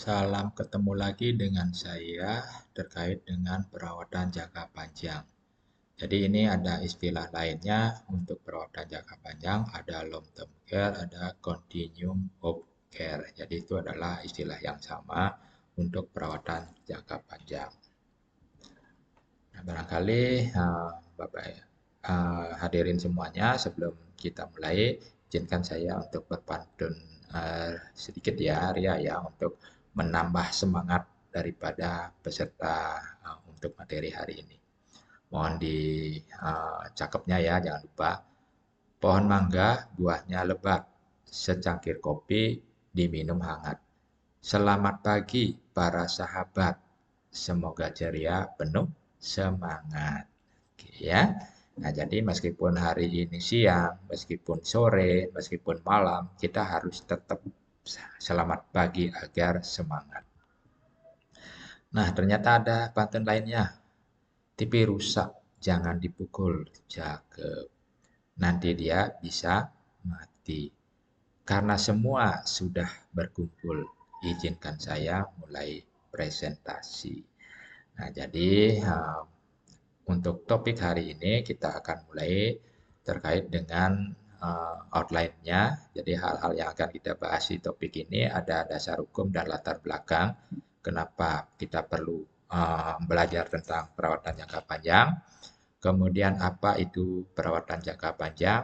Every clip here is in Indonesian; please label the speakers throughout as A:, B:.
A: Salam ketemu lagi dengan saya terkait dengan perawatan jangka panjang. Jadi ini ada istilah lainnya untuk perawatan jangka panjang, ada long term care, ada continuum of care. Jadi itu adalah istilah yang sama untuk perawatan jangka panjang. Nah, barangkali Bapak hadirin semuanya, sebelum kita mulai, izinkan saya untuk berpantun sedikit ya, Ria ya, untuk menambah semangat daripada peserta untuk materi hari ini. Mohon dicakepnya ya, jangan lupa. Pohon mangga buahnya lebat, secangkir kopi diminum hangat. Selamat pagi para sahabat, semoga ceria penuh semangat. Oke, ya. Nah, jadi meskipun hari ini siang, meskipun sore, meskipun malam, kita harus tetap selamat pagi agar semangat. Nah, ternyata ada pantun lainnya. TV rusak, jangan dipukul, jaga. Nanti dia bisa mati. Karena semua sudah berkumpul, izinkan saya mulai presentasi. Nah, jadi untuk topik hari ini kita akan mulai terkait dengan outline-nya. Jadi hal-hal yang akan kita bahas di topik ini ada dasar hukum dan latar belakang. Kenapa kita perlu belajar tentang perawatan jangka panjang. Kemudian apa itu perawatan jangka panjang,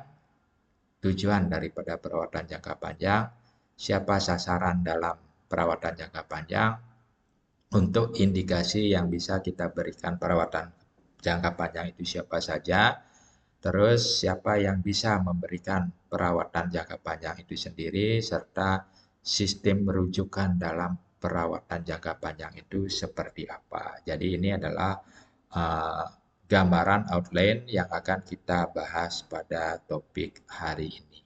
A: tujuan daripada perawatan jangka panjang, siapa sasaran dalam perawatan jangka panjang, untuk indikasi yang bisa kita berikan perawatan jangka panjang itu siapa saja, terus siapa yang bisa memberikan perawatan jangka panjang itu sendiri, serta sistem rujukan dalam perawatan jangka panjang itu seperti apa. Jadi ini adalah gambaran outline yang akan kita bahas pada topik hari ini.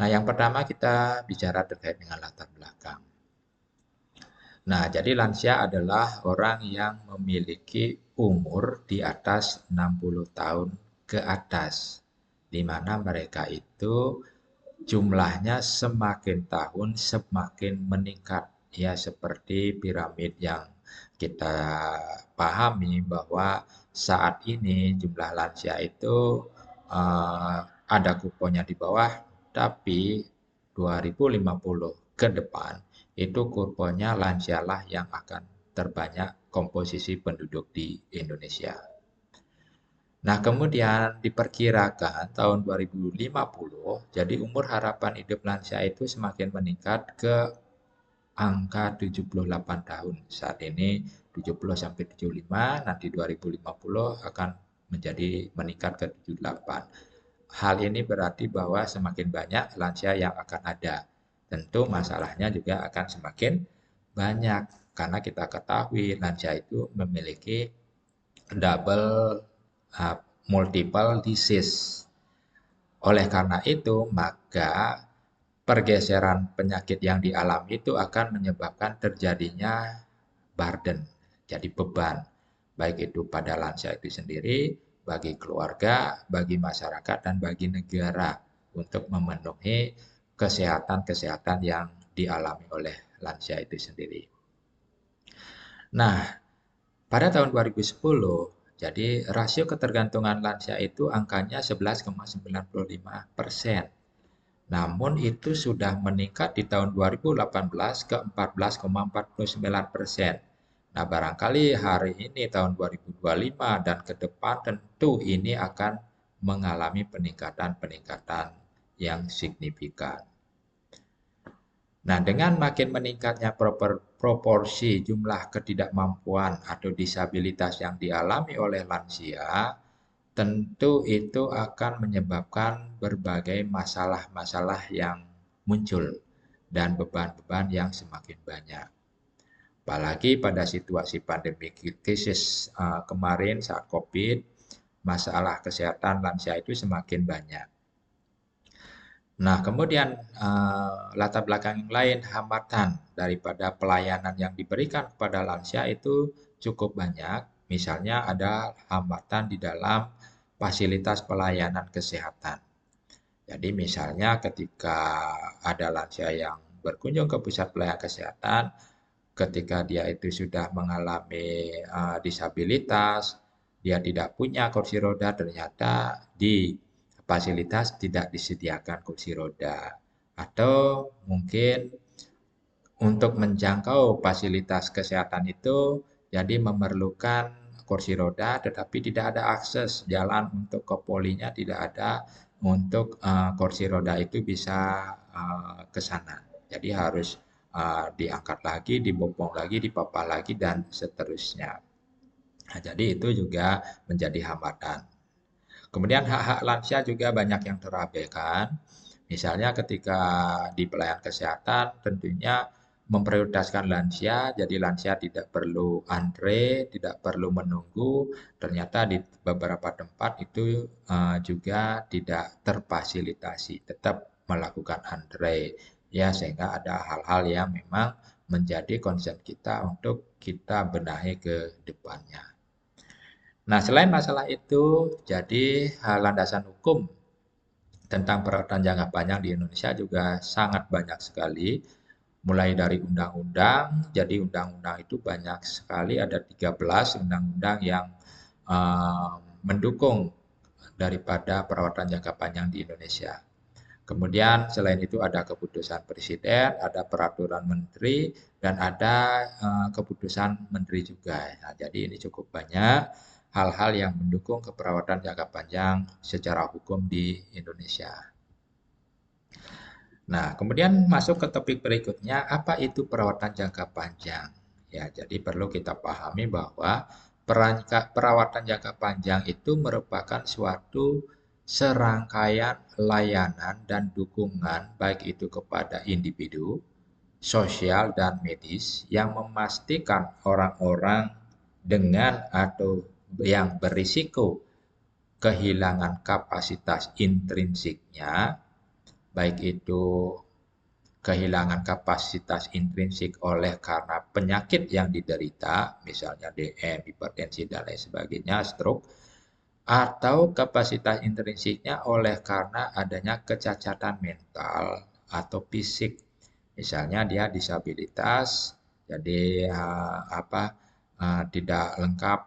A: Nah, yang pertama kita bicara terkait dengan latar belakang. Nah, jadi lansia adalah orang yang memiliki umur di atas 60 tahun ke atas, di mana mereka itu jumlahnya semakin tahun semakin meningkat. Ya, seperti piramid yang kita pahami bahwa saat ini jumlah lansia itu uh, ada kuponya di bawah, tapi 2050 ke depan itu kurponya lansialah yang akan terbanyak komposisi penduduk di Indonesia. Nah, kemudian diperkirakan tahun 2050, jadi umur harapan hidup lansia itu semakin meningkat ke angka 78 tahun. Saat ini 70 sampai 75, nanti 2050 akan menjadi meningkat ke 78. Hal ini berarti bahwa semakin banyak lansia yang akan ada. Tentu masalahnya juga akan semakin banyak karena kita ketahui lansia itu memiliki double multiple disease. Oleh karena itu, maka pergeseran penyakit yang dialami itu akan menyebabkan terjadinya burden, jadi beban, baik itu pada lansia itu sendiri, bagi keluarga, bagi masyarakat, dan bagi negara untuk memenuhi kesehatan-kesehatan yang dialami oleh lansia itu sendiri. Nah, pada tahun 2010, jadi rasio ketergantungan lansia itu angkanya 11,95%. Namun itu sudah meningkat di tahun 2018 ke 14,49%. Nah, barangkali hari ini tahun 2025 dan ke depan tentu ini akan mengalami peningkatan-peningkatan yang signifikan. Nah, dengan makin meningkatnya proporsi jumlah ketidakmampuan atau disabilitas yang dialami oleh lansia, tentu itu akan menyebabkan berbagai masalah-masalah yang muncul dan beban-beban yang semakin banyak. Apalagi pada situasi pandemi krisis kemarin saat COVID, masalah kesehatan lansia itu semakin banyak. Nah, kemudian latar belakang yang lain, hambatan daripada pelayanan yang diberikan kepada lansia itu cukup banyak. Misalnya ada hambatan di dalam fasilitas pelayanan kesehatan. Jadi misalnya ketika ada lansia yang berkunjung ke pusat pelayanan kesehatan ketika dia itu sudah mengalami disabilitas, dia tidak punya kursi roda, ternyata di fasilitas tidak disediakan kursi roda. Atau mungkin untuk menjangkau fasilitas kesehatan itu jadi memerlukan kursi roda, tetapi tidak ada akses jalan untuk ke polinya, tidak ada untuk kursi roda itu bisa ke sana. Jadi harus diangkat lagi, dibopong lagi, dipapah lagi, dan seterusnya. Nah, jadi itu juga menjadi hambatan. Kemudian hak-hak lansia juga banyak yang terabaikan. Misalnya ketika di pelayanan kesehatan tentunya memprioritaskan lansia, jadi lansia tidak perlu antre, tidak perlu menunggu. Ternyata di beberapa tempat itu juga tidak terfasilitasi, tetap melakukan antre. Ya, sehingga ada hal-hal yang memang menjadi concern kita untuk kita benahi ke depannya. Nah, selain masalah itu, jadi landasan hukum tentang perawatan jangka panjang di Indonesia juga sangat banyak sekali. Mulai dari undang-undang, jadi undang-undang itu banyak sekali, ada 13 undang-undang yang uh, mendukung daripada perawatan jangka panjang di Indonesia. Kemudian selain itu ada keputusan presiden, ada peraturan menteri, dan ada keputusan menteri juga. Nah, jadi ini cukup banyak hal-hal yang mendukung keperawatan jangka panjang secara hukum di Indonesia. Nah, kemudian masuk ke topik berikutnya, apa itu perawatan jangka panjang? Ya, jadi perlu kita pahami bahwa perawatan jangka panjang itu merupakan suatu serangkaian layanan dan dukungan baik itu kepada individu, sosial dan medis yang memastikan orang-orang dengan atau yang berisiko kehilangan kapasitas intrinsiknya, baik itu kehilangan kapasitas intrinsik oleh karena penyakit yang diderita, misalnya DM, hipertensi, dan lain sebagainya, stroke, atau kapasitas intrinsiknya oleh karena adanya kecacatan mental atau fisik. Misalnya dia disabilitas, jadi tidak lengkap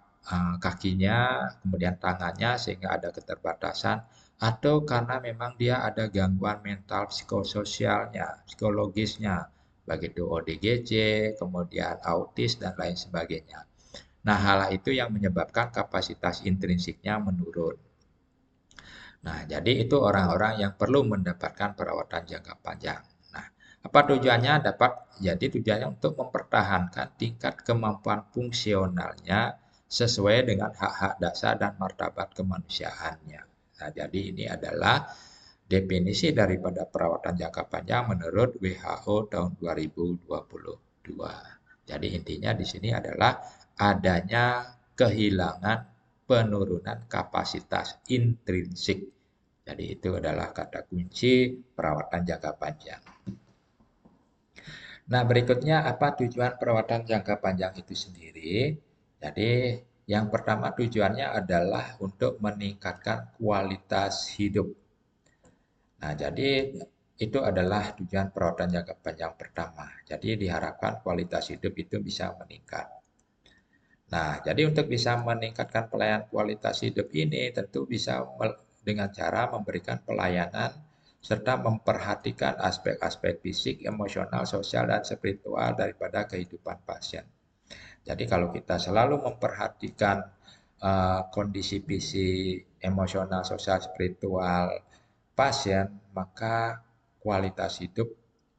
A: kakinya, kemudian tangannya sehingga ada keterbatasan, atau karena memang dia ada gangguan mental psikososialnya, psikologisnya, begitu ODGJ, kemudian autis dan lain sebagainya. Nah, hal itu yang menyebabkan kapasitas intrinsiknya menurun. Nah, jadi itu orang-orang yang perlu mendapatkan perawatan jangka panjang. Nah, apa tujuannya? Jadi tujuannya untuk mempertahankan tingkat kemampuan fungsionalnya sesuai dengan hak-hak dasar dan martabat kemanusiaannya. Nah, jadi ini adalah definisi daripada perawatan jangka panjang menurut WHO tahun 2022. Jadi intinya di sini adalah adanya kehilangan penurunan kapasitas intrinsik. Jadi itu adalah kata kunci perawatan jangka panjang. Nah, berikutnya apa tujuan perawatan jangka panjang itu sendiri? Jadi, yang pertama tujuannya adalah untuk meningkatkan kualitas hidup. Nah, jadi itu adalah tujuan perawatan jangka panjang pertama. Jadi diharapkan kualitas hidup itu bisa meningkat. Nah, jadi untuk bisa meningkatkan pelayanan kualitas hidup ini tentu bisa dengan cara memberikan pelayanan serta memperhatikan aspek-aspek fisik, emosional, sosial, dan spiritual daripada kehidupan pasien. Jadi kalau kita selalu memperhatikan kondisi fisik, emosional, sosial, spiritual pasien, maka kualitas hidup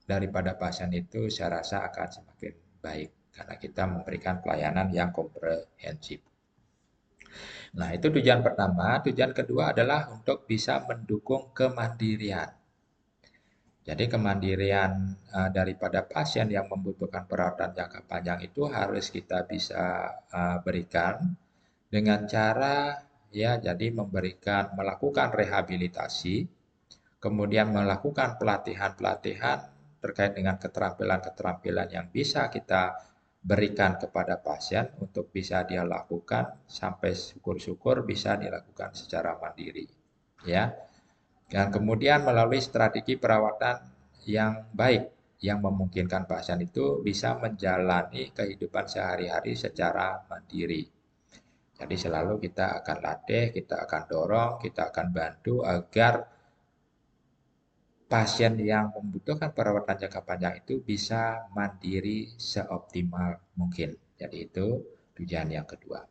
A: daripada pasien itu saya rasa akan semakin baik karena kita memberikan pelayanan yang komprehensif. Nah, itu tujuan pertama. Tujuan kedua adalah untuk bisa mendukung kemandirian. Jadi kemandirian daripada pasien yang membutuhkan perawatan jangka panjang itu harus kita bisa berikan dengan cara ya jadi melakukan rehabilitasi, kemudian melakukan pelatihan-pelatihan terkait dengan keterampilan-keterampilan yang bisa kita berikan kepada pasien untuk bisa dia lakukan sampai syukur-syukur bisa dilakukan secara mandiri ya. Dan kemudian melalui strategi perawatan yang baik yang memungkinkan pasien itu bisa menjalani kehidupan sehari-hari secara mandiri. Jadi selalu kita akan latih, kita akan dorong, kita akan bantu agar pasien yang membutuhkan perawatan jangka panjang itu bisa mandiri seoptimal mungkin. Jadi itu tujuan yang kedua.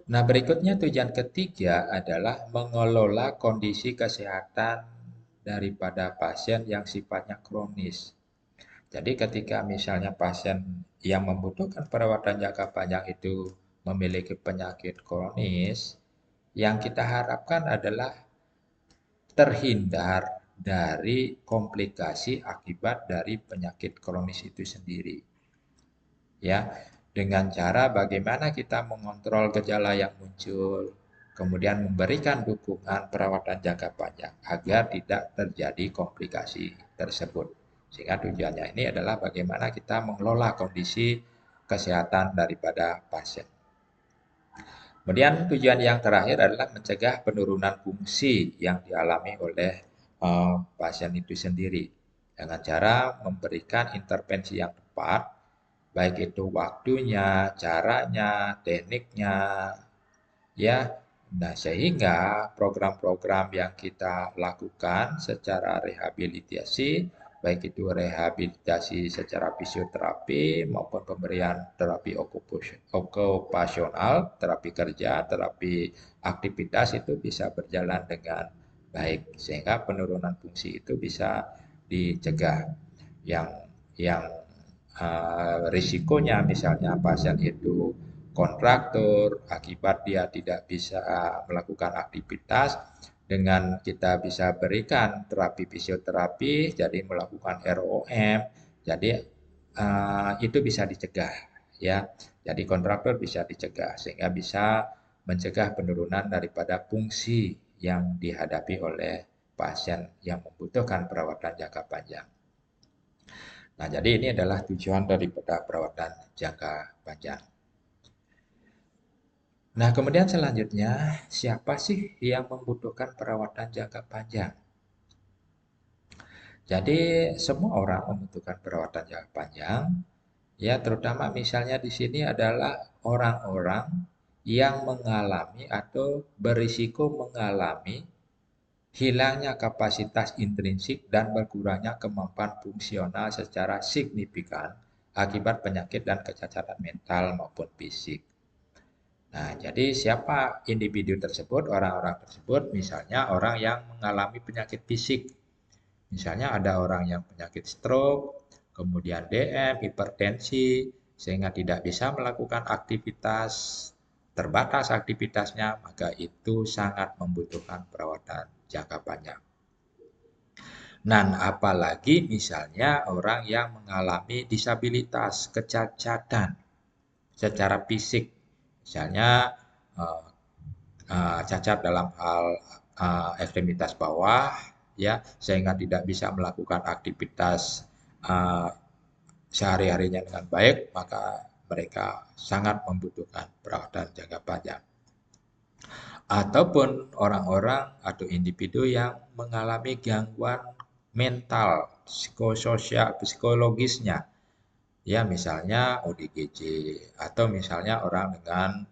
A: Nah, berikutnya tujuan ketiga adalah mengelola kondisi kesehatan daripada pasien yang sifatnya kronis. Jadi ketika misalnya pasien yang membutuhkan perawatan jangka panjang itu memiliki penyakit kronis, yang kita harapkan adalah terhindar dari komplikasi akibat dari penyakit kronis itu sendiri. Ya, dengan cara bagaimana kita mengontrol gejala yang muncul, kemudian memberikan dukungan perawatan jangka panjang agar tidak terjadi komplikasi tersebut. Sehingga tujuannya ini adalah bagaimana kita mengelola kondisi kesehatan daripada pasien. Kemudian tujuan yang terakhir adalah mencegah penurunan fungsi yang dialami oleh pasien itu sendiri dengan cara memberikan intervensi yang tepat, baik itu waktunya, caranya, tekniknya, ya. Nah, sehingga program-program yang kita lakukan secara rehabilitasi, baik itu rehabilitasi secara fisioterapi maupun pemberian terapi okupasional, terapi kerja, terapi aktivitas itu bisa berjalan dengan baik sehingga penurunan fungsi itu bisa dicegah. Yang risikonya misalnya pasien itu kontraktur akibat dia tidak bisa melakukan aktivitas, dengan kita bisa berikan terapi fisioterapi, jadi melakukan ROM, jadi itu bisa dicegah, ya. Jadi kontraktur bisa dicegah sehingga bisa mencegah penurunan daripada fungsi yang dihadapi oleh pasien yang membutuhkan perawatan jangka panjang. Nah, jadi ini adalah tujuan daripada perawatan jangka panjang. Nah, kemudian selanjutnya, siapa sih yang membutuhkan perawatan jangka panjang? Jadi, semua orang membutuhkan perawatan jangka panjang, ya terutama misalnya di sini adalah orang-orang yang mengalami atau berisiko mengalami hilangnya kapasitas intrinsik dan berkurangnya kemampuan fungsional secara signifikan akibat penyakit dan kecacatan mental maupun fisik. Nah, jadi siapa individu tersebut, orang-orang tersebut, misalnya orang yang mengalami penyakit fisik. Misalnya ada orang yang penyakit stroke, kemudian DM, hipertensi, sehingga tidak bisa melakukan aktivitas, terbatas aktivitasnya, maka itu sangat membutuhkan perawatan jangka panjang. Dan apalagi misalnya orang yang mengalami disabilitas, kecacatan secara fisik, misalnya cacat dalam hal ekstremitas bawah, ya, sehingga tidak bisa melakukan aktivitas sehari-harinya dengan baik, maka mereka sangat membutuhkan perawatan jangka panjang. Ataupun orang-orang atau individu yang mengalami gangguan mental, psikososial, psikologisnya, ya misalnya ODGJ atau misalnya orang dengan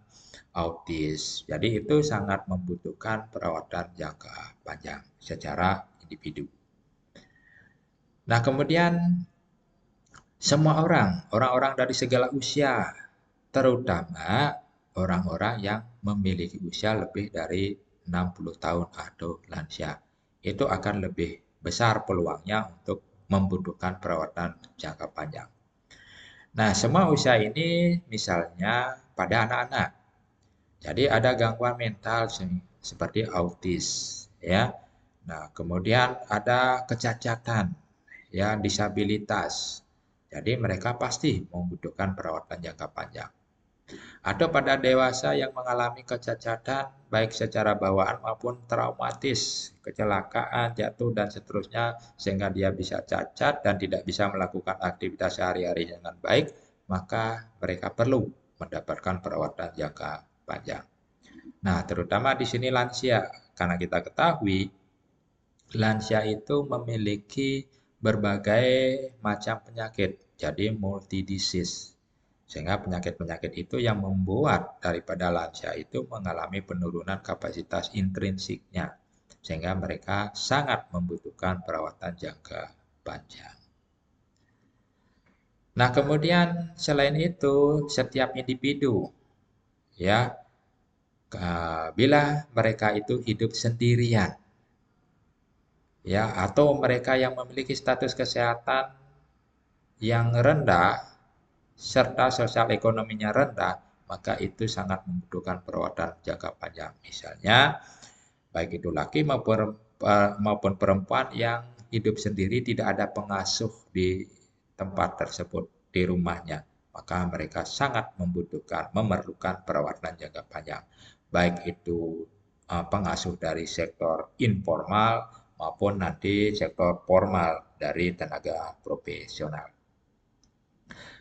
A: autis. Jadi itu sangat membutuhkan perawatan jangka panjang secara individu. Nah, kemudian semua orang-orang dari segala usia, terutama orang-orang yang memiliki usia lebih dari 60 tahun atau lansia, itu akan lebih besar peluangnya untuk membutuhkan perawatan jangka panjang. Nah, semua usia ini misalnya pada anak-anak. Jadi ada gangguan mental seperti autis, ya. Nah, kemudian ada kecacatan, ya, disabilitas. Jadi mereka pasti membutuhkan perawatan jangka panjang. Atau pada dewasa yang mengalami kecacatan baik secara bawaan maupun traumatis, kecelakaan, jatuh dan seterusnya sehingga dia bisa cacat dan tidak bisa melakukan aktivitas sehari-hari dengan baik, maka mereka perlu mendapatkan perawatan jangka panjang. Nah, terutama di sini lansia, karena kita ketahui lansia itu memiliki berbagai macam penyakit, jadi multi disease. Sehingga penyakit-penyakit itu yang membuat daripada lansia itu mengalami penurunan kapasitas intrinsiknya. Sehingga mereka sangat membutuhkan perawatan jangka panjang. Nah, kemudian selain itu, setiap individu ya, bila mereka itu hidup sendirian ya, atau mereka yang memiliki status kesehatan yang rendah serta sosial ekonominya rendah, maka itu sangat membutuhkan perawatan jangka panjang. Misalnya, baik itu laki maupun perempuan yang hidup sendiri tidak ada pengasuh di tempat tersebut, di rumahnya, maka mereka sangat memerlukan perawatan jangka panjang. Baik itu pengasuh dari sektor informal maupun nanti sektor formal dari tenaga profesional.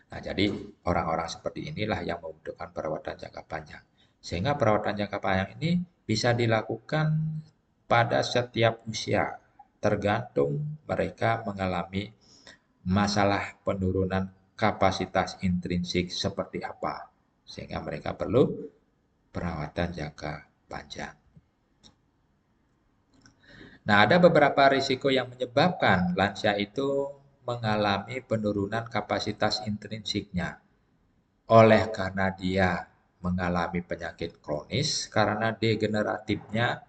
A: Nah, jadi orang-orang seperti inilah yang membutuhkan perawatan jangka panjang. Sehingga perawatan jangka panjang ini bisa dilakukan pada setiap usia, tergantung mereka mengalami masalah penurunan kapasitas intrinsik seperti apa. Sehingga mereka perlu perawatan jangka panjang. Nah, ada beberapa risiko yang menyebabkan lansia itu mengalami penurunan kapasitas intrinsiknya. Oleh karena dia mengalami penyakit kronis, karena degeneratifnya,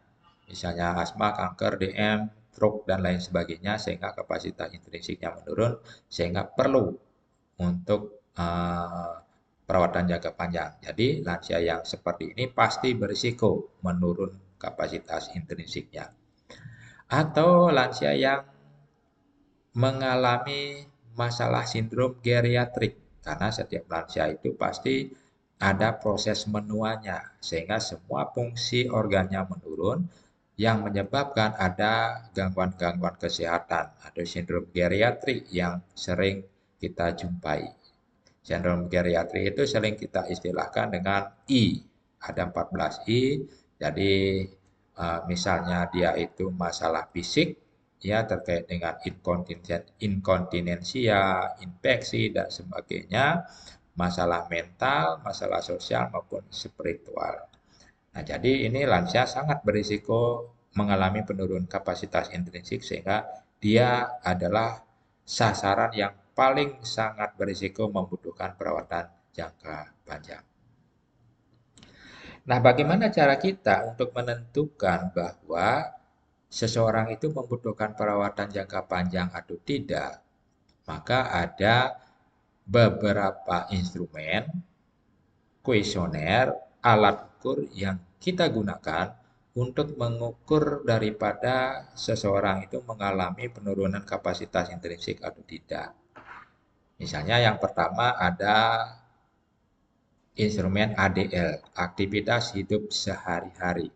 A: misalnya asma, kanker, DM, stroke, dan lain sebagainya, sehingga kapasitas intrinsiknya menurun, sehingga perlu untuk perawatan jangka panjang. Jadi, lansia yang seperti ini pasti berisiko menurun kapasitas intrinsiknya. Atau lansia yang mengalami masalah sindrom geriatrik, karena setiap lansia itu pasti ada proses menuanya, sehingga semua fungsi organnya menurun yang menyebabkan ada gangguan-gangguan kesehatan atau sindrom geriatrik yang sering kita jumpai. Sindrom geriatrik itu sering kita istilahkan dengan I. Ada 14 I. Jadi misalnya dia itu masalah fisik, ya terkait dengan inkontinensia, infeksi, dan sebagainya, masalah mental, masalah sosial, maupun spiritual. Nah, jadi ini lansia sangat berisiko mengalami penurunan kapasitas intrinsik sehingga dia adalah sasaran yang paling sangat berisiko membutuhkan perawatan jangka panjang. Nah, bagaimana cara kita untuk menentukan bahwa seseorang itu membutuhkan perawatan jangka panjang atau tidak? Maka ada beberapa instrumen, kuesioner, alat ukur yang kita gunakan untuk mengukur daripada seseorang itu mengalami penurunan kapasitas intrinsik atau tidak. Misalnya yang pertama ada instrumen ADL, aktivitas hidup sehari-hari.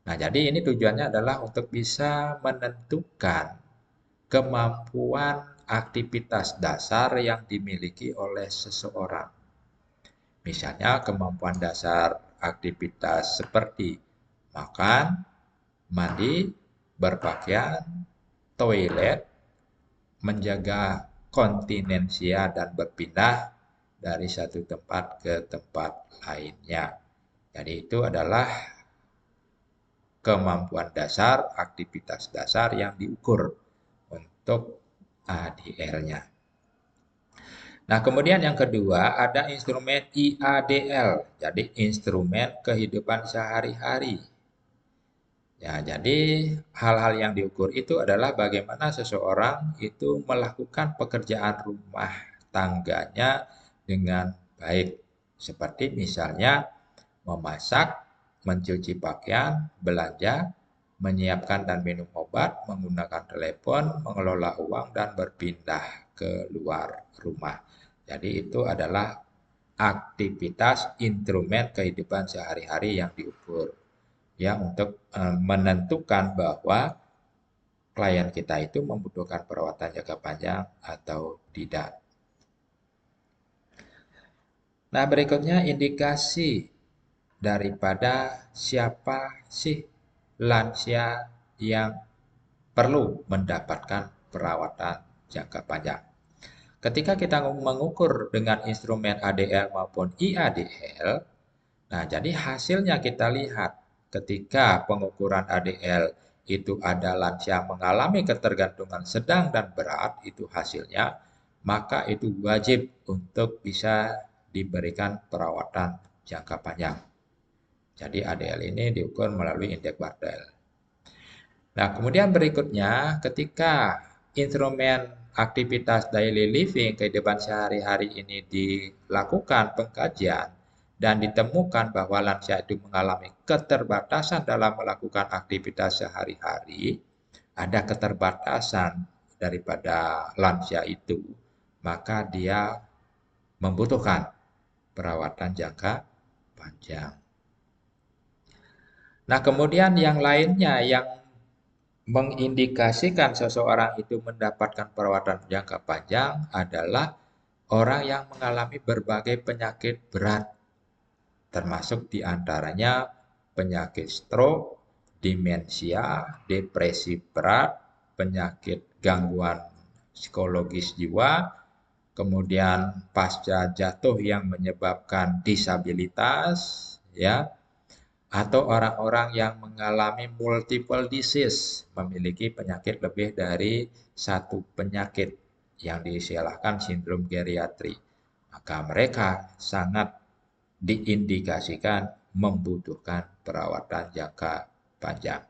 A: Nah, jadi ini tujuannya adalah untuk bisa menentukan kemampuan aktivitas dasar yang dimiliki oleh seseorang. Misalnya kemampuan dasar aktivitas seperti makan, mandi, berpakaian, toilet, menjaga kontinensia dan berpindah dari satu tempat ke tempat lainnya. Jadi itu adalah kemampuan dasar, aktivitas dasar yang diukur untuk ADL-nya. Nah, kemudian yang kedua ada instrumen IADL, jadi instrumen kehidupan sehari-hari. Ya, jadi hal-hal yang diukur itu adalah bagaimana seseorang itu melakukan pekerjaan rumah tangganya dengan baik. Seperti misalnya memasak, mencuci pakaian, belanja, menyiapkan dan minum obat, menggunakan telepon, mengelola uang, dan berpindah ke luar rumah. Jadi itu adalah aktivitas instrumen kehidupan sehari-hari yang diukur. Ya, untuk menentukan bahwa klien kita itu membutuhkan perawatan jangka panjang atau tidak. Nah, berikutnya indikasi daripada siapa sih lansia yang perlu mendapatkan perawatan jangka panjang. Ketika kita mengukur dengan instrumen ADL maupun IADL, nah jadi hasilnya kita lihat ketika pengukuran ADL itu ada lansia mengalami ketergantungan sedang dan berat, itu hasilnya, maka itu wajib untuk bisa diberikan perawatan jangka panjang. Jadi ADL ini diukur melalui indeks Bartel. Nah, kemudian berikutnya ketika instrumen aktivitas daily living kehidupan sehari-hari ini dilakukan pengkajian dan ditemukan bahwa lansia itu mengalami keterbatasan dalam melakukan aktivitas sehari-hari, ada keterbatasan daripada lansia itu, maka dia membutuhkan perawatan jangka panjang. Nah, kemudian yang lainnya yang mengindikasikan seseorang itu mendapatkan perawatan jangka panjang adalah orang yang mengalami berbagai penyakit berat, termasuk diantaranya penyakit stroke, demensia, depresi berat, penyakit gangguan psikologis jiwa, kemudian pasca jatuh yang menyebabkan disabilitas, ya, atau orang-orang yang mengalami multiple disease, memiliki penyakit lebih dari satu penyakit yang diistilahkan sindrom geriatri. Maka mereka sangat diindikasikan membutuhkan perawatan jangka panjang.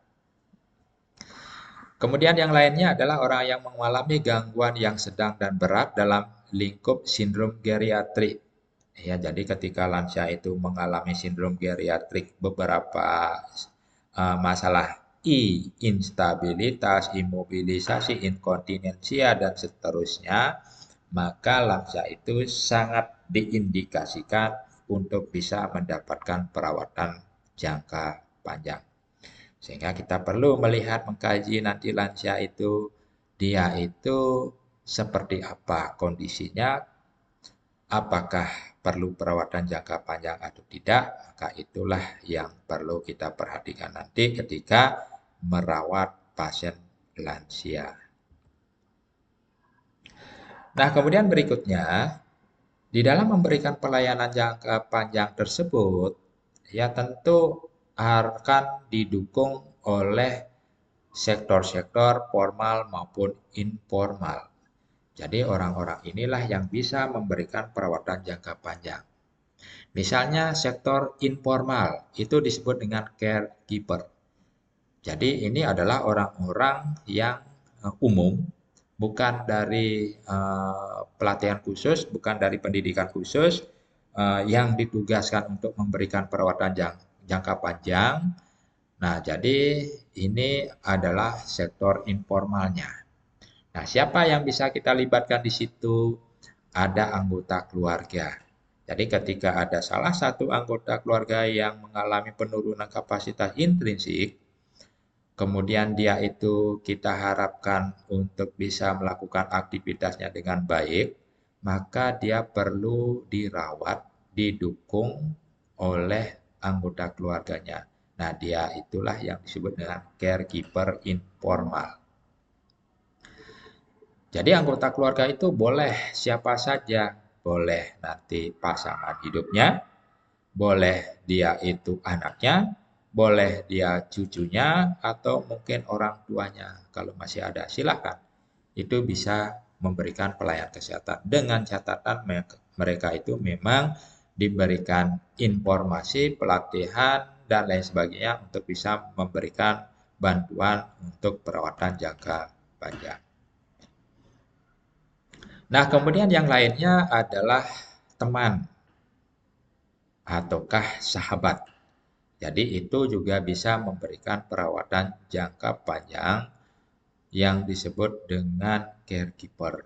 A: Kemudian yang lainnya adalah orang yang mengalami gangguan yang sedang dan berat dalam lingkup sindrom geriatri. Ya, jadi ketika lansia itu mengalami sindrom geriatrik, beberapa masalah instabilitas, imobilisasi, inkontinensia, dan seterusnya, maka lansia itu sangat diindikasikan untuk bisa mendapatkan perawatan jangka panjang. Sehingga kita perlu melihat, mengkaji nanti lansia itu, dia itu seperti apa kondisinya, apakah perlu perawatan jangka panjang atau tidak, maka itulah yang perlu kita perhatikan nanti ketika merawat pasien lansia. Nah, kemudian berikutnya, di dalam memberikan pelayanan jangka panjang tersebut, ya tentu akan didukung oleh sektor-sektor formal maupun informal. Jadi orang-orang inilah yang bisa memberikan perawatan jangka panjang. Misalnya sektor informal, itu disebut dengan caregiver. Jadi ini adalah orang-orang yang umum, bukan dari pelatihan khusus, bukan dari pendidikan khusus, yang ditugaskan untuk memberikan perawatan jangka panjang. Nah, jadi ini adalah sektor informalnya. Nah, siapa yang bisa kita libatkan di situ? Ada anggota keluarga. Jadi ketika ada salah satu anggota keluarga yang mengalami penurunan kapasitas intrinsik, kemudian dia itu kita harapkan untuk bisa melakukan aktivitasnya dengan baik, maka dia perlu dirawat, didukung oleh anggota keluarganya. Nah, dia itulah yang disebut dengan caregiver informal. Jadi anggota keluarga itu boleh siapa saja, boleh nanti pasangan hidupnya, boleh dia itu anaknya, boleh dia cucunya, atau mungkin orang tuanya. Kalau masih ada, silakan. Itu bisa memberikan pelayanan kesehatan. Dengan catatan mereka itu memang diberikan informasi, pelatihan, dan lain sebagainya untuk bisa memberikan bantuan untuk perawatan jangka panjang. Nah, kemudian yang lainnya adalah teman ataukah sahabat. Jadi itu juga bisa memberikan perawatan jangka panjang yang disebut dengan caregiver.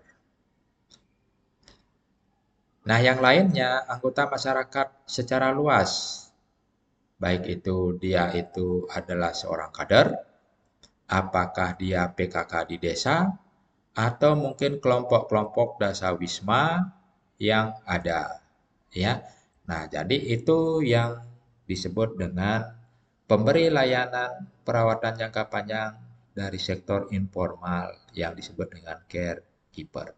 A: Nah, yang lainnya anggota masyarakat secara luas. Baik itu dia itu adalah seorang kader, apakah dia PKK di desa, atau mungkin kelompok-kelompok dasawisma yang ada, ya. Nah, jadi itu yang disebut dengan pemberi layanan perawatan jangka panjang dari sektor informal yang disebut dengan caregiver.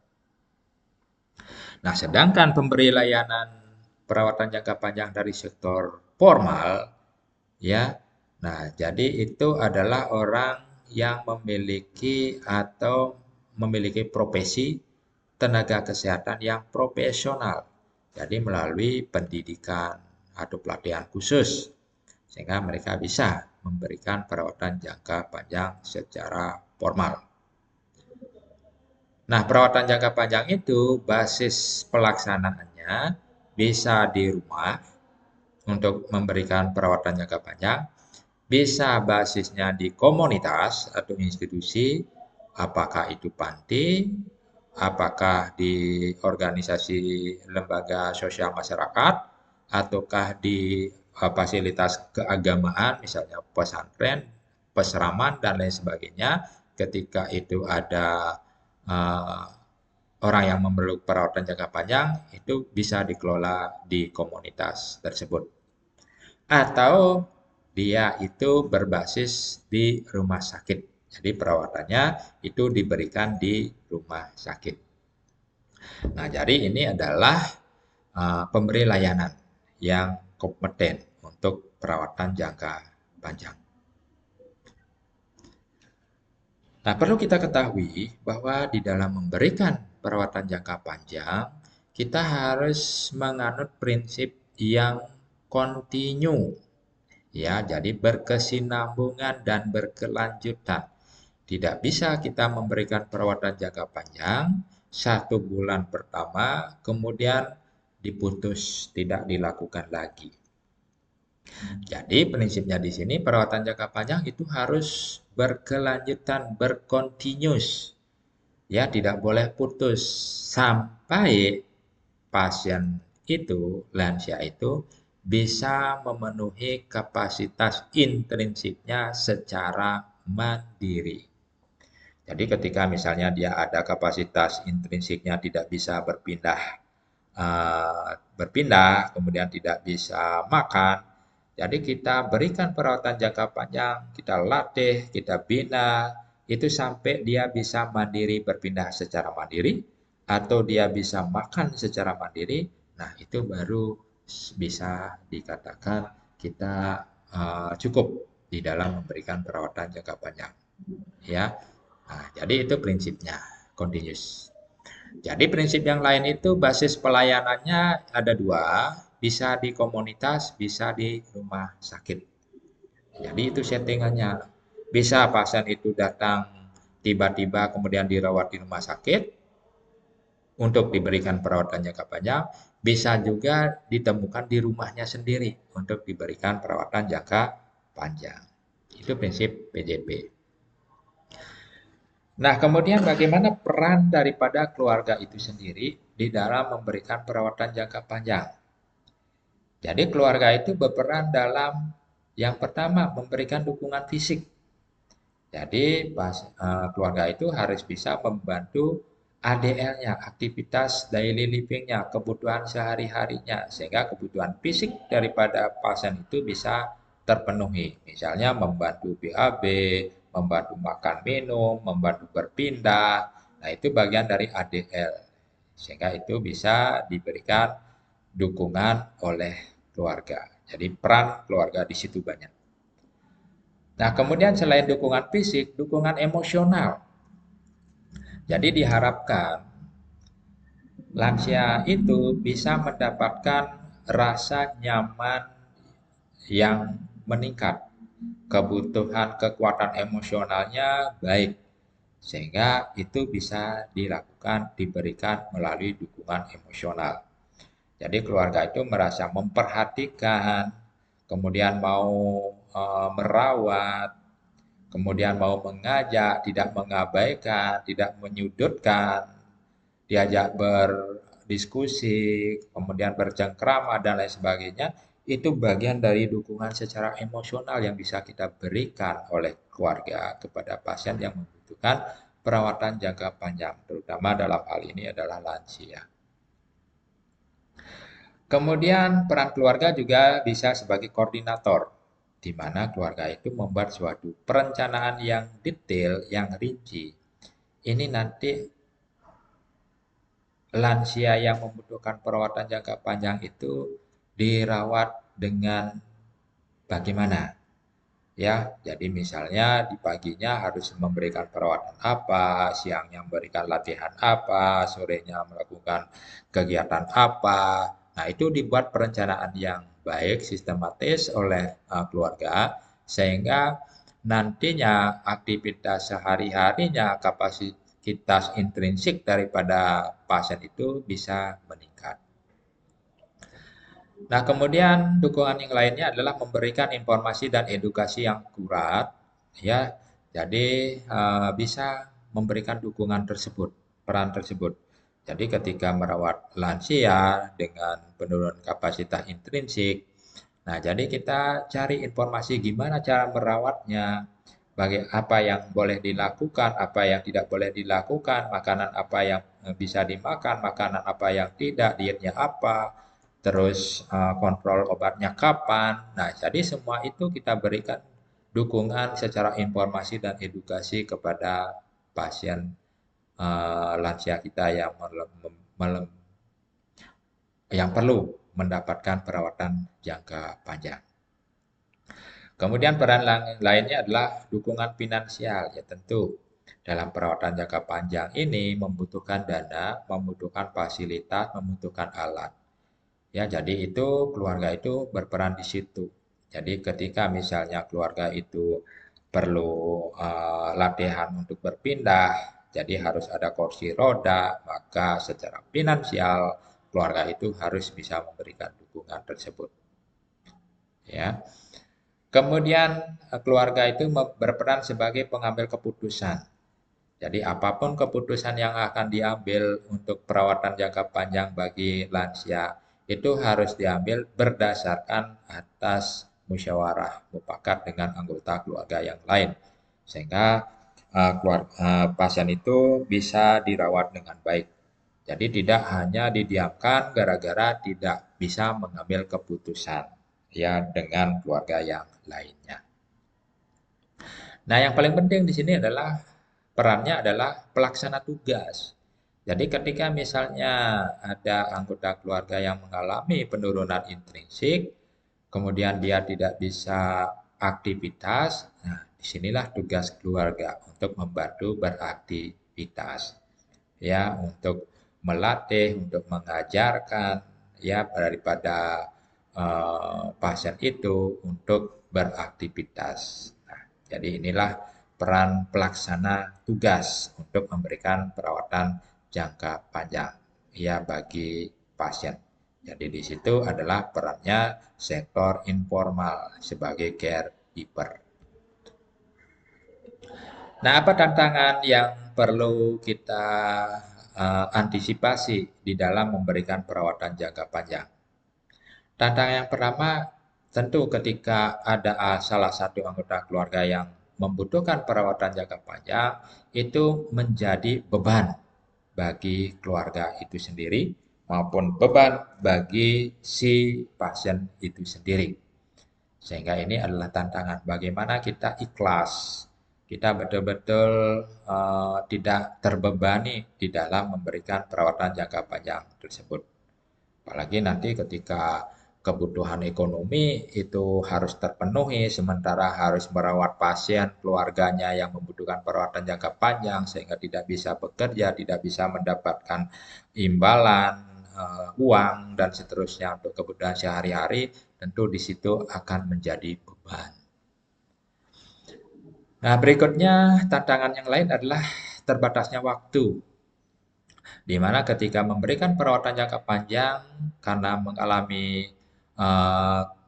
A: Nah, sedangkan pemberi layanan perawatan jangka panjang dari sektor formal, ya, nah jadi itu adalah orang yang memiliki atau memiliki profesi tenaga kesehatan yang profesional. Jadi melalui pendidikan atau pelatihan khusus, sehingga mereka bisa memberikan perawatan jangka panjang secara formal. Nah, perawatan jangka panjang itu basis pelaksanaannya bisa di rumah untuk memberikan perawatan jangka panjang, bisa basisnya di komunitas atau institusi, apakah itu panti, apakah di organisasi lembaga sosial masyarakat, ataukah di fasilitas keagamaan, misalnya pesantren, peseraman, dan lain sebagainya. Ketika itu ada uh, orang yang memerlukan perawatan jangka panjang, itu bisa dikelola di komunitas tersebut. Atau dia itu berbasis di rumah sakit. Jadi perawatannya itu diberikan di rumah sakit. Nah, jadi ini adalah pemberi layanan yang kompeten untuk perawatan jangka panjang. Nah, perlu kita ketahui bahwa di dalam memberikan perawatan jangka panjang, kita harus menganut prinsip yang kontinu. Ya, jadi berkesinambungan dan berkelanjutan. Tidak bisa kita memberikan perawatan jangka panjang 1 bulan pertama, kemudian diputus, tidak dilakukan lagi. Jadi prinsipnya di sini perawatan jangka panjang itu harus berkelanjutan, berkontinus. Ya, tidak boleh putus sampai pasien itu, lansia itu bisa memenuhi kapasitas intrinsiknya secara mandiri. Jadi ketika misalnya dia ada kapasitas intrinsiknya tidak bisa berpindah, kemudian tidak bisa makan. Jadi kita berikan perawatan jangka panjang, kita latih, kita bina, itu sampai dia bisa mandiri berpindah secara mandiri, atau dia bisa makan secara mandiri. Nah, itu baru bisa dikatakan kita cukup di dalam memberikan perawatan jangka panjang. Ya, nah, jadi itu prinsipnya, continuous. Jadi prinsip yang lain itu basis pelayanannya ada 2, bisa di komunitas, bisa di rumah sakit. Jadi itu settingannya. Bisa pasien itu datang tiba-tiba kemudian dirawat di rumah sakit untuk diberikan perawatan jangka panjang, bisa juga ditemukan di rumahnya sendiri untuk diberikan perawatan jangka panjang. Itu prinsip PJP. Nah, kemudian bagaimana peran daripada keluarga itu sendiri di dalam memberikan perawatan jangka panjang? Jadi keluarga itu berperan dalam yang pertama memberikan dukungan fisik. Jadi keluarga itu harus bisa membantu ADL-nya, aktivitas daily living-nya, kebutuhan sehari-harinya, sehingga kebutuhan fisik daripada pasien itu bisa terpenuhi. Misalnya membantu BAB, membantu makan minum, membantu berpindah. Nah, itu bagian dari ADL. Sehingga itu bisa diberikan dukungan oleh keluarga. Jadi peran keluarga di situ banyak. Nah, kemudian selain dukungan fisik, dukungan emosional. Jadi diharapkan lansia itu bisa mendapatkan rasa nyaman yang meningkat. Kebutuhan kekuatan emosionalnya baik. Sehingga itu bisa dilakukan, diberikan melalui dukungan emosional. Jadi keluarga itu merasa memperhatikan, kemudian mau merawat, kemudian mau mengajak, tidak mengabaikan, tidak menyudutkan, diajak berdiskusi, kemudian bercengkrama dan lain sebagainya, itu bagian dari dukungan secara emosional yang bisa kita berikan oleh keluarga kepada pasien yang membutuhkan perawatan jangka panjang, terutama dalam hal ini adalah lansia. Kemudian peran keluarga juga bisa sebagai koordinator di mana keluarga itu membuat suatu perencanaan yang detail, yang rinci. Ini nanti lansia yang membutuhkan perawatan jangka panjang itu dirawat dengan bagaimana? Ya, jadi misalnya di paginya harus memberikan perawatan apa, siangnya memberikan latihan apa, sorenya melakukan kegiatan apa. Nah, itu dibuat perencanaan yang baik, sistematis oleh keluarga, sehingga nantinya aktivitas sehari-harinya, kapasitas intrinsik daripada pasien itu bisa meningkat. Nah, kemudian dukungan yang lainnya adalah memberikan informasi dan edukasi yang akurat, ya. Jadi bisa memberikan dukungan tersebut, peran tersebut. Jadi ketika merawat lansia dengan penurunan kapasitas intrinsik, nah jadi kita cari informasi gimana cara merawatnya, bagi apa yang boleh dilakukan, apa yang tidak boleh dilakukan, makanan apa yang bisa dimakan, makanan apa yang tidak, dietnya apa, terus kontrol obatnya kapan. Nah, jadi semua itu kita berikan dukungan secara informasi dan edukasi kepada pasien lansia kita yang perlu mendapatkan perawatan jangka panjang. Kemudian peran lainnya adalah dukungan finansial, ya tentu. Dalam perawatan jangka panjang ini membutuhkan dana, membutuhkan fasilitas, membutuhkan alat. Ya, jadi itu keluarga itu berperan di situ. Jadi ketika misalnya keluarga itu perlu latihan untuk berpindah, jadi harus ada kursi roda, maka secara finansial keluarga itu harus bisa memberikan dukungan tersebut. Ya. Kemudian keluarga itu berperan sebagai pengambil keputusan. Jadi apapun keputusan yang akan diambil untuk perawatan jangka panjang bagi lansia itu harus diambil berdasarkan atas musyawarah mufakat dengan anggota keluarga yang lain. Sehingga pasien itu bisa dirawat dengan baik. Jadi tidak hanya didiamkan gara-gara tidak bisa mengambil keputusan ya dengan keluarga yang lainnya. Nah, yang paling penting di sini adalah perannya adalah pelaksana tugas. Jadi ketika misalnya ada anggota keluarga yang mengalami penurunan intrinsik, kemudian dia tidak bisa aktivitas, nah disinilah tugas keluarga untuk membantu beraktivitas, ya untuk melatih, untuk mengajarkan, ya daripada pasien itu untuk beraktivitas. Nah, jadi inilah peran pelaksana tugas untuk memberikan perawatan jangka panjang ya bagi pasien. Jadi di situ adalah perannya sektor informal sebagai caregiver. Nah, apa tantangan yang perlu kita antisipasi di dalam memberikan perawatan jangka panjang? Tantangan yang pertama, tentu ketika ada salah satu anggota keluarga yang membutuhkan perawatan jangka panjang, itu menjadi beban bagi keluarga itu sendiri maupun beban bagi si pasien itu sendiri. Sehingga ini adalah tantangan bagaimana kita ikhlas, kita betul-betul tidak terbebani di dalam memberikan perawatan jangka panjang tersebut. Apalagi nanti ketika kebutuhan ekonomi itu harus terpenuhi, sementara harus merawat pasien keluarganya yang membutuhkan perawatan jangka panjang sehingga tidak bisa bekerja, tidak bisa mendapatkan imbalan, uang dan seterusnya untuk kebutuhan sehari-hari, tentu di situ akan menjadi beban. Nah, berikutnya tantangan yang lain adalah terbatasnya waktu, di mana ketika memberikan perawatan jangka panjang karena mengalami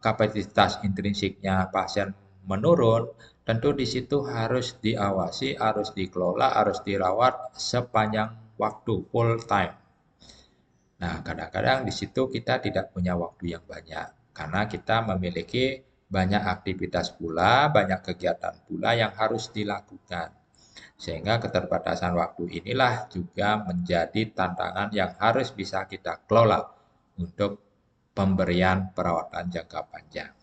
A: kapasitas intrinsiknya pasien menurun, tentu di situ harus diawasi, harus dikelola, harus dirawat sepanjang waktu full time. Nah, kadang-kadang di situ kita tidak punya waktu yang banyak karena kita memiliki banyak aktivitas pula, banyak kegiatan pula yang harus dilakukan. Sehingga keterbatasan waktu inilah juga menjadi tantangan yang harus bisa kita kelola untuk pemberian perawatan jangka panjang.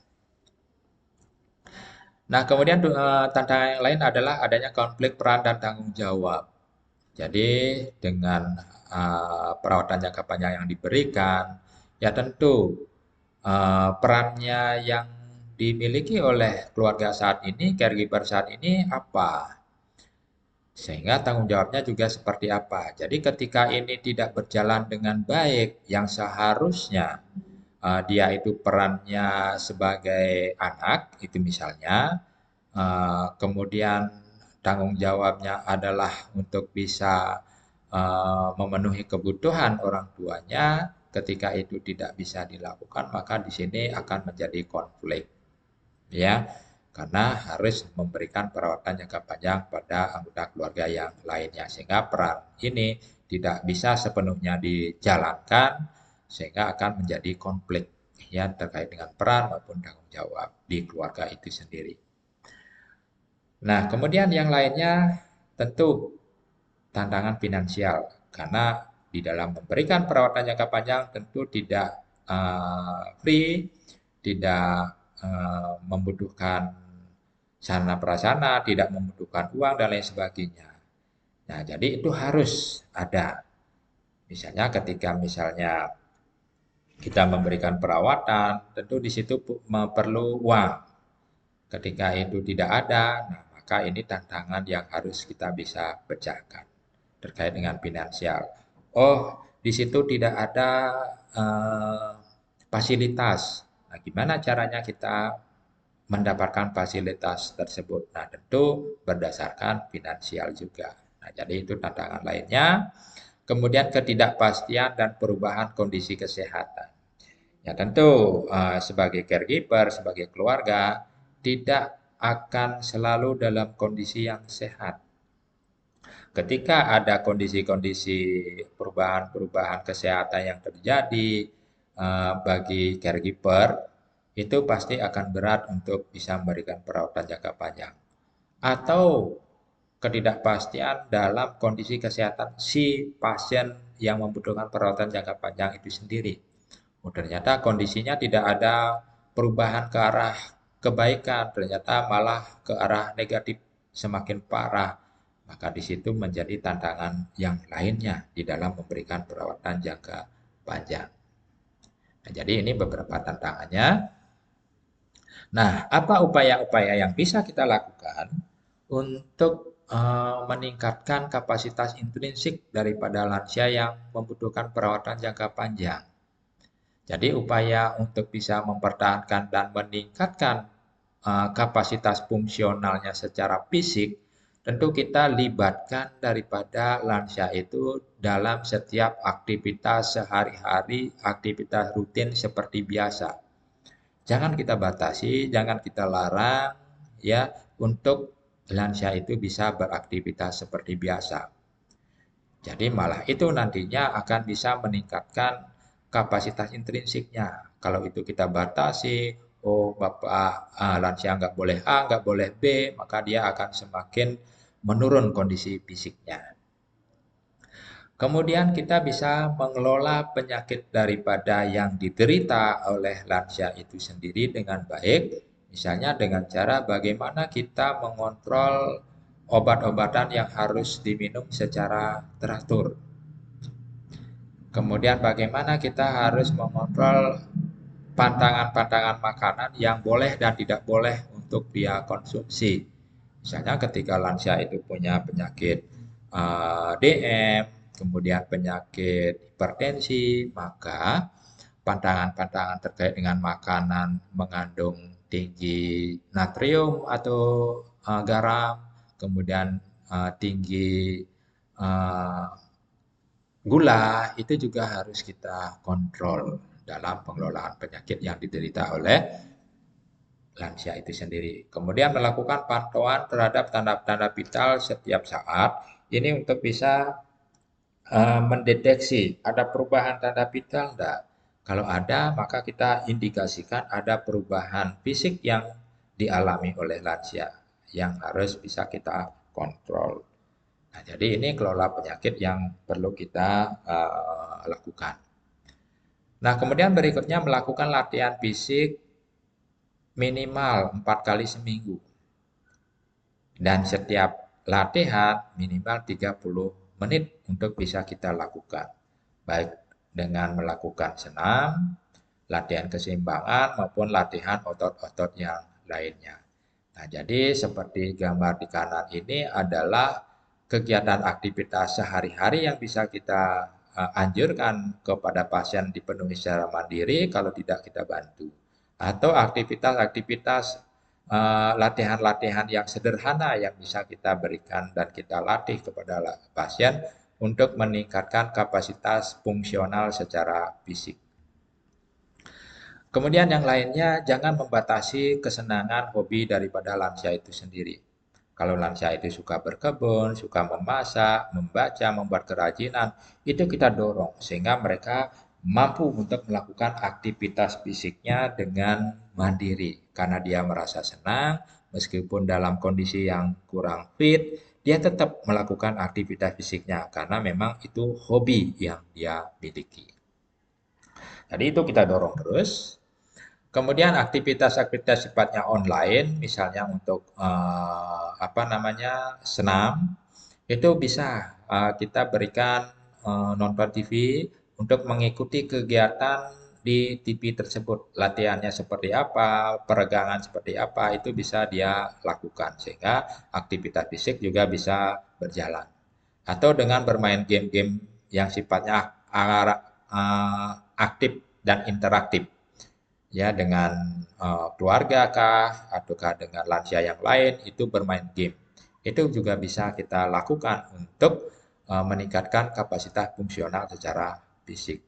A: Nah, kemudian tantangan yang lain adalah adanya konflik peran dan tanggung jawab. Jadi dengan perawatan jangka panjang yang diberikan, ya tentu perannya yang dimiliki oleh keluarga saat ini, caregiver saat ini apa? Sehingga tanggung jawabnya juga seperti apa. Jadi ketika ini tidak berjalan dengan baik, yang seharusnya dia itu perannya sebagai anak, itu misalnya, kemudian tanggung jawabnya adalah untuk bisa memenuhi kebutuhan orang tuanya. Ketika itu tidak bisa dilakukan, maka di sini akan menjadi konflik, ya, karena harus memberikan perawatan jangka panjang pada anggota keluarga yang lainnya, sehingga peran ini tidak bisa sepenuhnya dijalankan, sehingga akan menjadi konflik, ya, terkait dengan peran maupun tanggung jawab di keluarga itu sendiri. Nah, kemudian yang lainnya tentu tantangan finansial, karena di dalam memberikan perawatan jangka panjang tentu tidak free, tidak membutuhkan sarana prasarana, tidak membutuhkan uang dan lain sebagainya. Nah, jadi itu harus ada. Misalnya ketika misalnya kita memberikan perawatan, tentu di situ perlu uang. Ketika itu tidak ada, nah maka ini tantangan yang harus kita bisa pecahkan terkait dengan finansial. Oh, di situ tidak ada eh, fasilitas. Nah, gimana caranya kita mendapatkan fasilitas tersebut? Nah, tentu berdasarkan finansial juga. Nah, jadi itu tantangan lainnya. Kemudian ketidakpastian dan perubahan kondisi kesehatan. Ya tentu sebagai caregiver, sebagai keluarga tidak akan selalu dalam kondisi yang sehat. Ketika ada kondisi-kondisi perubahan-perubahan kesehatan yang terjadi bagi caregiver, itu pasti akan berat untuk bisa memberikan perawatan jangka panjang. Atau ketidakpastian dalam kondisi kesehatan si pasien yang membutuhkan perawatan jangka panjang itu sendiri. Oh, ternyata kondisinya tidak ada perubahan ke arah kebaikan, ternyata malah ke arah negatif semakin parah. Maka di situ menjadi tantangan yang lainnya di dalam memberikan perawatan jangka panjang. Nah, jadi ini beberapa tantangannya. Nah, apa upaya-upaya yang bisa kita lakukan untuk meningkatkan kapasitas intrinsik daripada lansia yang membutuhkan perawatan jangka panjang? Jadi upaya untuk bisa mempertahankan dan meningkatkan kapasitas fungsionalnya secara fisik, tentu kita libatkan daripada lansia itu dalam setiap aktivitas sehari-hari, aktivitas rutin seperti biasa. Jangan kita batasi, jangan kita larang, ya, untuk lansia itu bisa beraktivitas seperti biasa. Jadi malah itu nantinya akan bisa meningkatkan kapasitas intrinsiknya. Kalau itu kita batasi, oh Bapak lansia nggak boleh A, nggak boleh B, maka dia akan semakin menurun kondisi fisiknya. Kemudian kita bisa mengelola penyakit daripada yang diderita oleh lansia itu sendiri dengan baik, misalnya dengan cara bagaimana kita mengontrol obat-obatan yang harus diminum secara teratur. Kemudian bagaimana kita harus mengontrol pantangan-pantangan makanan yang boleh dan tidak boleh untuk dia konsumsi. Misalnya ketika lansia itu punya penyakit DM, kemudian penyakit hipertensi, maka pantangan-pantangan terkait dengan makanan mengandung tinggi natrium atau garam, kemudian tinggi uh, gula, itu juga harus kita kontrol dalam pengelolaan penyakit yang diderita oleh lansia itu sendiri. Kemudian melakukan pantauan terhadap tanda-tanda vital setiap saat. Ini untuk bisa mendeteksi ada perubahan tanda vital enggak. Kalau ada, maka kita indikasikan ada perubahan fisik yang dialami oleh lansia yang harus bisa kita kontrol. Nah, jadi ini kelola penyakit yang perlu kita lakukan. Nah, kemudian berikutnya melakukan latihan fisik minimal 4 kali seminggu. Dan setiap latihan minimal 30 menit untuk bisa kita lakukan. Baik dengan melakukan senam, latihan keseimbangan maupun latihan otot-otot yang lainnya. Nah, jadi seperti gambar di kanan ini adalah kegiatan aktivitas sehari-hari yang bisa kita anjurkan kepada pasien dipenuhi secara mandiri kalau tidak kita bantu. Atau aktivitas-aktivitas latihan-latihan yang sederhana yang bisa kita berikan dan kita latih kepada pasien untuk meningkatkan kapasitas fungsional secara fisik. Kemudian yang lainnya, jangan membatasi kesenangan hobi daripada lansia itu sendiri. Kalau lansia itu suka berkebun, suka memasak, membaca, membuat kerajinan, itu kita dorong sehingga mereka mampu untuk melakukan aktivitas fisiknya dengan mandiri. Karena dia merasa senang, meskipun dalam kondisi yang kurang fit, dia tetap melakukan aktivitas fisiknya karena memang itu hobi yang dia miliki. Jadi itu kita dorong terus. Kemudian aktivitas-aktivitas sifatnya online, misalnya untuk apa namanya senam, itu bisa kita berikan nonton TV untuk mengikuti kegiatan di TV tersebut. Latihannya seperti apa, peregangan seperti apa, itu bisa dia lakukan sehingga aktivitas fisik juga bisa berjalan. Atau dengan bermain game-game yang sifatnya aktif dan interaktif ya dengan keluarga kah ataukah dengan lansia yang lain itu bermain game. Itu juga bisa kita lakukan untuk meningkatkan kapasitas fungsional secara fisik.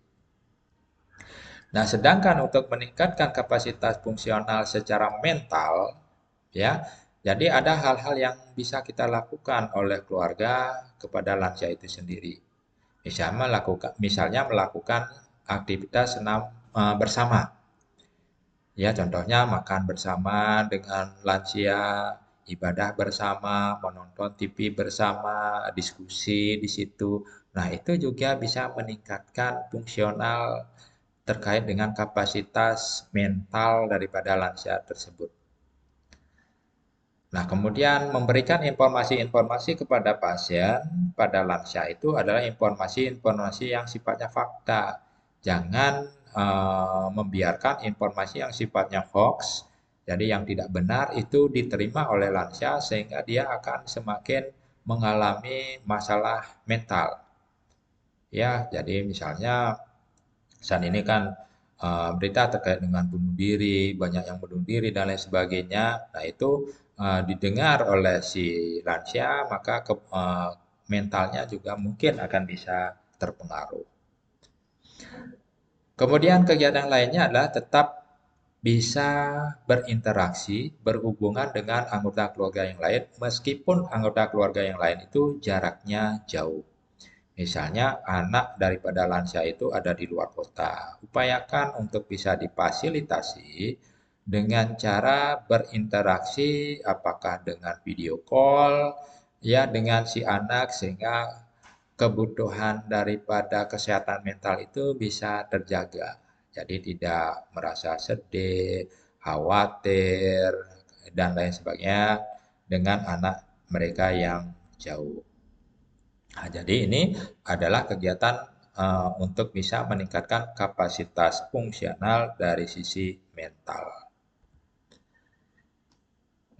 A: Nah, sedangkan untuk meningkatkan kapasitas fungsional secara mental ya, jadi ada hal-hal yang bisa kita lakukan oleh keluarga kepada lansia itu sendiri. Misalnya melakukan aktivitas senam bersama. Ya, contohnya makan bersama dengan lansia, ibadah bersama, menonton TV bersama, diskusi di situ. Nah, itu juga bisa meningkatkan fungsional terkait dengan kapasitas mental daripada lansia tersebut. Nah, kemudian memberikan informasi-informasi kepada pasien pada lansia itu adalah informasi-informasi yang sifatnya fakta. Jangan membiarkan informasi yang sifatnya hoax, jadi yang tidak benar itu diterima oleh lansia sehingga dia akan semakin mengalami masalah mental. Ya, jadi misalnya saat ini kan berita terkait dengan bunuh diri, banyak yang bunuh diri dan lain sebagainya. Nah, itu didengar oleh si lansia, maka mentalnya juga mungkin akan bisa terpengaruh. Kemudian kegiatan lainnya adalah tetap bisa berinteraksi, berhubungan dengan anggota keluarga yang lain, meskipun anggota keluarga yang lain itu jaraknya jauh. Misalnya anak daripada lansia itu ada di luar kota. Upayakan untuk bisa difasilitasi dengan cara berinteraksi apakah dengan video call ya dengan si anak sehingga kebutuhan daripada kesehatan mental itu bisa terjaga. Jadi tidak merasa sedih, khawatir, dan lain sebagainya dengan anak mereka yang jauh. Nah, jadi ini adalah kegiatan untuk bisa meningkatkan kapasitas fungsional dari sisi mental.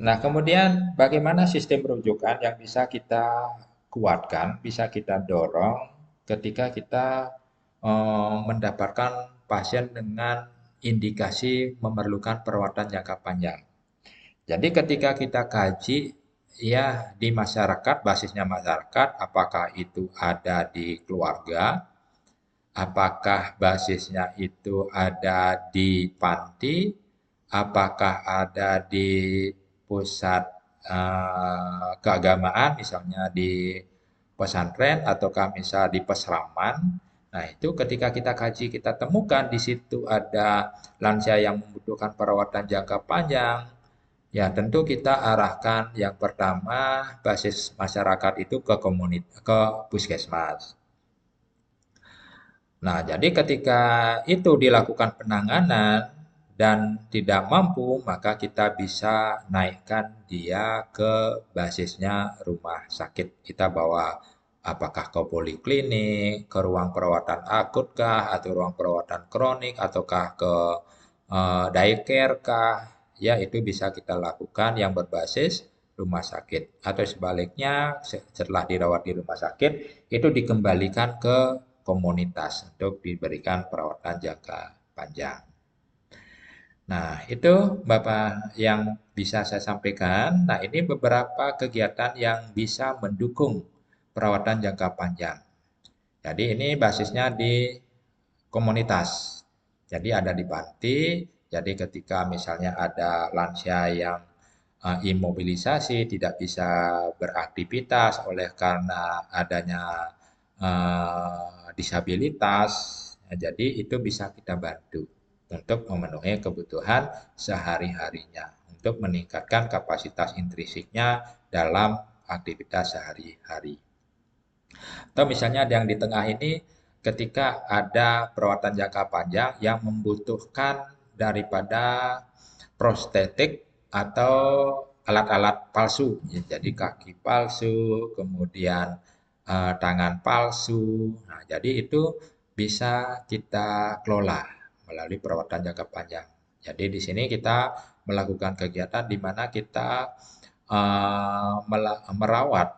A: Nah, kemudian bagaimana sistem rujukan yang bisa kita kuatkan, bisa kita dorong ketika kita mendapatkan pasien dengan indikasi memerlukan perawatan jangka panjang. Jadi ketika kita kaji ya di masyarakat, basisnya masyarakat, apakah itu ada di keluarga, apakah basisnya itu ada di panti, apakah ada di pusat keagamaan, misalnya di pesantren ataukah misal di peseraman. Nah, itu ketika kita kaji, kita temukan di situ ada lansia yang membutuhkan perawatan jangka panjang, ya, tentu kita arahkan yang pertama basis masyarakat itu ke ke puskesmas. Nah, jadi ketika itu dilakukan penanganan dan tidak mampu, maka kita bisa naikkan dia ke basisnya rumah sakit. Kita bawa apakah ke poliklinik, ke ruang perawatan akut kah, atau ruang perawatan kronik, ataukah ke daycare kah, ya itu bisa kita lakukan yang berbasis rumah sakit. Atau sebaliknya, setelah dirawat di rumah sakit, itu dikembalikan ke komunitas untuk diberikan perawatan jangka panjang. Nah, itu Bapak yang bisa saya sampaikan. Nah, ini beberapa kegiatan yang bisa mendukung perawatan jangka panjang. Jadi ini basisnya di komunitas. Jadi ada di panti. Jadi ketika misalnya ada lansia yang imobilisasi, tidak bisa beraktivitas oleh karena adanya disabilitas, jadi itu bisa kita bantu untuk memenuhi kebutuhan sehari-harinya, untuk meningkatkan kapasitas intrinsiknya dalam aktivitas sehari-hari. Atau misalnya ada yang di tengah ini, ketika ada perawatan jangka panjang yang membutuhkan daripada prostetik atau alat-alat palsu, ya, jadi kaki palsu, kemudian tangan palsu. Nah, jadi itu bisa kita kelola melalui perawatan jangka panjang. Jadi di sini kita melakukan kegiatan di mana kita merawat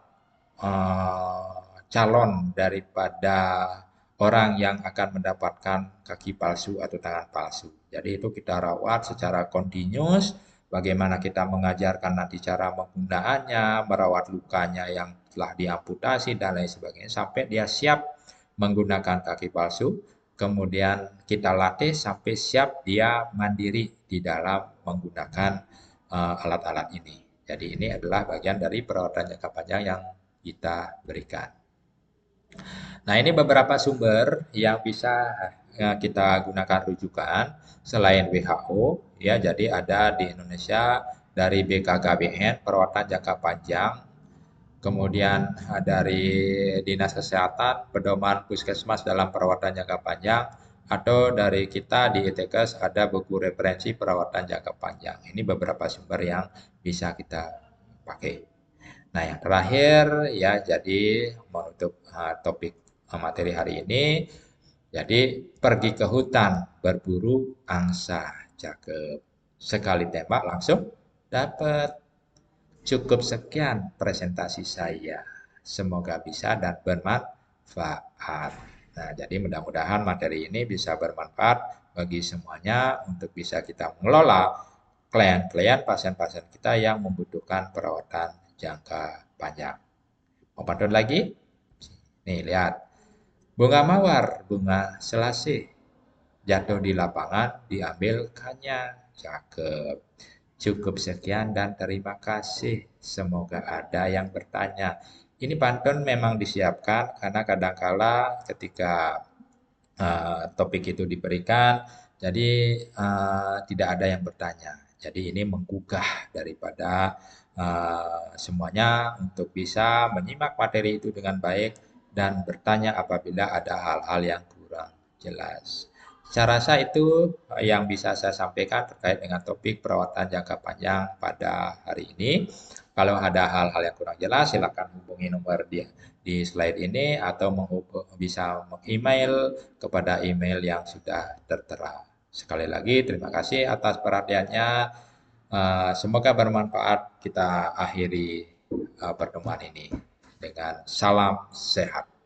A: eh, calon daripada orang yang akan mendapatkan kaki palsu atau tangan palsu. Jadi itu kita rawat secara kontinus, bagaimana kita mengajarkan nanti cara penggunaannya, merawat lukanya yang telah diamputasi dan lain sebagainya sampai dia siap menggunakan kaki palsu. Kemudian kita latih sampai siap dia mandiri di dalam menggunakan alat-alat ini. Jadi ini adalah bagian dari perawatan jangka panjang yang kita berikan. Nah, ini beberapa sumber yang bisa kita gunakan rujukan selain WHO, ya. Jadi ada di Indonesia dari BKKBN perawatan jangka panjang, kemudian dari Dinas Kesehatan pedoman puskesmas dalam perawatan jangka panjang, atau dari kita di ITKes ada buku referensi perawatan jangka panjang. Ini beberapa sumber yang bisa kita pakai. Nah, yang terakhir ya jadi menutup topik materi hari ini, jadi pergi ke hutan berburu angsa cakep. Sekali tembak langsung dapat. Cukup sekian presentasi saya. Semoga bisa dan bermanfaat. Nah, jadi mudah-mudahan materi ini bisa bermanfaat bagi semuanya untuk bisa kita mengelola klien-klien pasien-pasien kita yang membutuhkan perawatan jangka panjang. Mau pantun lagi? Nih, lihat. Bunga mawar, bunga selasih. Jatuh di lapangan, diambilkannya. Cakep. Cukup sekian dan terima kasih. Semoga ada yang bertanya. Ini pantun memang disiapkan karena kadangkala ketika topik itu diberikan, jadi tidak ada yang bertanya. Jadi ini menggugah daripada semuanya untuk bisa menyimak materi itu dengan baik dan bertanya apabila ada hal-hal yang kurang jelas. Saya rasa itu yang bisa saya sampaikan terkait dengan topik perawatan jangka panjang pada hari ini. Kalau ada hal-hal yang kurang jelas, silakan hubungi nomor di slide ini atau bisa meng-email kepada email yang sudah tertera. Sekali lagi, terima kasih atas perhatiannya. Semoga bermanfaat. Kita akhiri pertemuan ini dengan salam sehat.